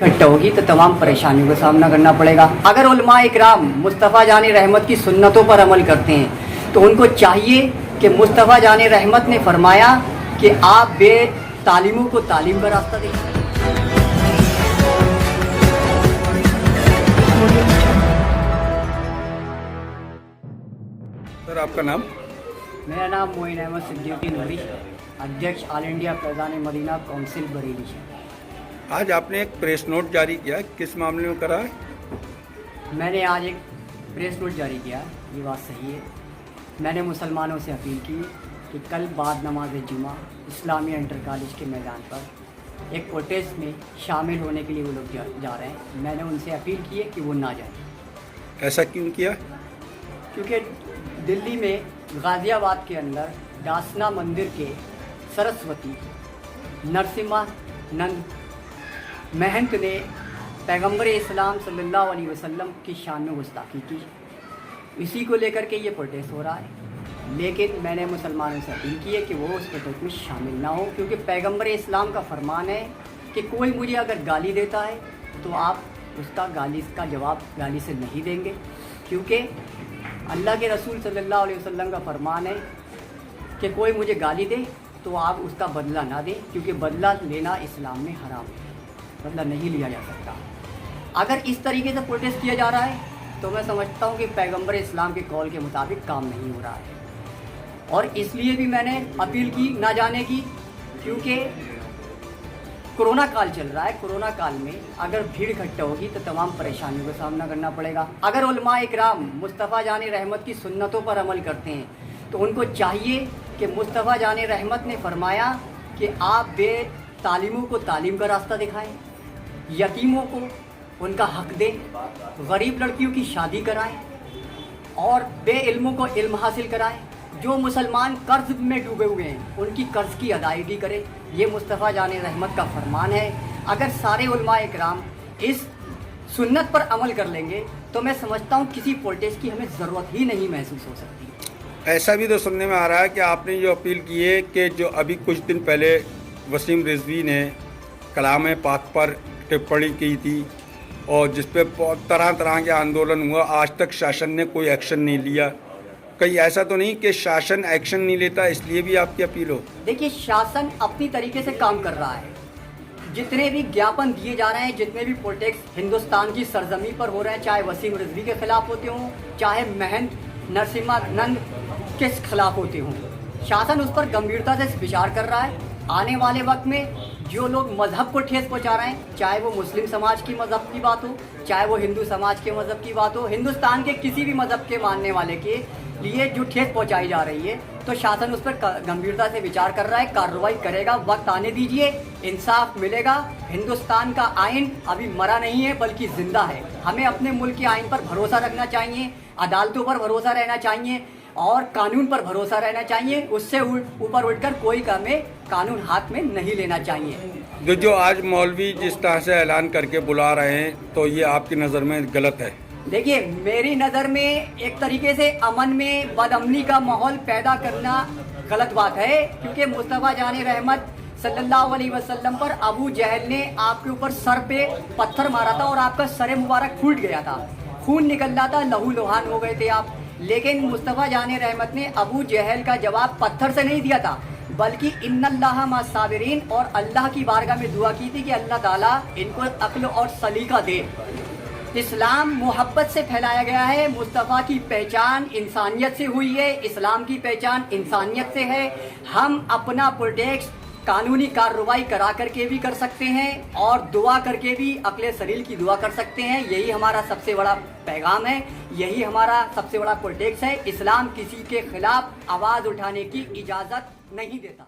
इकट्ठा होगी तो तमाम परेशानियों का सामना करना पड़ेगा। अगर उलमा इकराम मुस्तफ़ा जान रहमत की सुन्नतों पर अमल करते हैं तो उनको चाहिए कि मुस्तफ़ा जान रहमत ने फरमाया कि आप बे तालीमों को तालीम का रास्ता दें। सर आपका नाम? मेरा नाम मोइन अहमद सिद्दीकी नूरी, अध्यक्ष all India Faizan Madina council Bareilly. आज आपने एक प्रेस नोट जारी किया, किस मामले में करा है? मैंने आज एक प्रेस नोट जारी किया, ये बात सही है। मैंने मुसलमानों से अपील की कि कल बाद नमाज जुमा इस्लामिया इंटर कॉलेज के मैदान पर एक प्रोटेस्ट में शामिल होने के लिए वो लोग जा रहे हैं। मैंने उनसे अपील की है कि वो ना जाएं। ऐसा क्यों किया? क्योंकि दिल्ली में गाज़ियाबाद के अंदर दासना मंदिर के सरस्वती नरसिम्हानंद महंत ने पैगंबर इस्लाम सल्लल्लाहु अलैहि वसल्लम की शान में गुस्ताखी की। इसी को लेकर के ये प्रोटेस्ट हो रहा है। लेकिन मैंने मुसलमानों से अपील की है कि वो उस प्रोटेस्ट में शामिल ना हो, क्योंकि पैगंबर इस्लाम का फरमान है कि कोई मुझे अगर गाली देता है तो आप उसका गाली का जवाब गाली से नहीं देंगे, क्योंकि अल्लाह के रसूल सल्लल्लाहु अलैहि वसल्लम का फरमान है कि कोई मुझे गाली दे तो आप उसका बदला ना दें, क्योंकि बदला लेना इस्लाम में हराम है, बदला नहीं लिया जा सकता। अगर इस तरीके से प्रोटेस्ट किया जा रहा है तो मैं समझता हूँ कि पैगंबर इस्लाम के कौल के मुताबिक काम नहीं हो रहा है। और इसलिए भी मैंने अपील की ना जाने की, क्योंकि कोरोना काल चल रहा है। कोरोना काल में अगर भीड़ इकट्ठा होगी तो तमाम परेशानियों का सामना करना पड़ेगा। अगर उलमा इकराम मुस्तफ़ा जान रहमत की सुन्नतों पर अमल करते हैं तो उनको चाहिए कि मुस्तफ़ा जान रहमत ने फरमाया कि आप बे तालीमों को तालीम का रास्ता दिखाएं, यतीमों को उनका हक दें, गरीब लड़कियों की शादी कराएं और बे इल्मों को इल्म हासिल कराएं। जो मुसलमान कर्ज में डूबे हुए हैं उनकी कर्ज की अदायगी करें। ये मुस्तफ़ा जान रहमत का फरमान है। अगर सारे उलमा इकराम इस सुन्नत पर अमल कर लेंगे तो मैं समझता हूँ किसी प्रोटेस्ट की हमें ज़रूरत ही नहीं महसूस हो सकती। ऐसा भी तो सुनने में आ रहा है कि आपने जो अपील की है कि जो अभी कुछ दिन पहले वसीम रिजवी ने कलाम पाक पर टिप्पणी की थी और जिस पे तरह तरह के आंदोलन हुआ, आज तक शासन ने कोई एक्शन नहीं लिया। कहीं ऐसा तो नहीं कि शासन एक्शन नहीं लेता, इसलिए भी आपकी अपील हो? देखिए, शासन अपनी तरीके से काम कर रहा है। जितने भी ज्ञापन दिए जा रहे हैं, जितने भी प्रोटेस्ट हिंदुस्तान की सरजमी पर हो रहे हैं, चाहे वसीम रिजवी के खिलाफ होते हों, चाहे महंत नरसिम्हानंद के खिलाफ होते हों, शासन उस पर गंभीरता से विचार कर रहा है। आने वाले वक्त में जो लोग मजहब को ठेस पहुंचा रहे हैं, चाहे वो मुस्लिम समाज की मजहब की बात हो, चाहे वो हिंदू समाज के मजहब की बात हो, हिंदुस्तान के किसी भी मजहब के मानने वाले के लिए जो ठेस पहुंचाई जा रही है, तो शासन उस पर गंभीरता से विचार कर रहा है, कार्रवाई करेगा। वक्त आने दीजिए, इंसाफ मिलेगा। हिंदुस्तान का आइन अभी मरा नहीं है बल्कि जिंदा है। हमें अपने मुल्क के आइन पर भरोसा रखना चाहिए, अदालतों पर भरोसा रहना चाहिए और कानून पर भरोसा रहना चाहिए। उससे ऊपर उठकर कोई हमें कानून हाथ में नहीं लेना चाहिए। जो आज मौलवी जिस तरह से ऐलान करके बुला रहे हैं, तो ये आपकी नज़र में गलत है? देखिए, मेरी नज़र में एक तरीके से अमन में बदअमनी का माहौल पैदा करना गलत बात है, क्योंकि मुस्तफ़ा जान रहमत सल्लल्लाहु अलैहि वसल्लम पर अबू जहल ने आपके ऊपर सर पे पत्थर मारा था और आपका सर मुबारक फूट गया था, खून निकल रहा था, लहू लुहान हो गए थे आप। लेकिन मुस्तफ़ा जान रहमत ने अबू जहल का जवाब पत्थर से नहीं दिया था, बल्कि इन्नल्लाह मा साबिरीन, और अल्लाह की बारगाह में दुआ की थी कि अल्लाह ताला इनको अक्ल और सलीका दे। इस्लाम मोहब्बत से फैलाया गया है। मुस्तफ़ा की पहचान इंसानियत से हुई है, इस्लाम की पहचान इंसानियत से है। हम अपना प्रोटेस्ट कानूनी कार्रवाई करा करके भी कर सकते हैं और दुआ करके भी अक्ले सलील की दुआ कर सकते हैं। यही हमारा सबसे बड़ा पैगाम है, यही हमारा सबसे बड़ा प्रोटेक्ट है। इस्लाम किसी के खिलाफ आवाज़ उठाने की इजाज़त नहीं देता।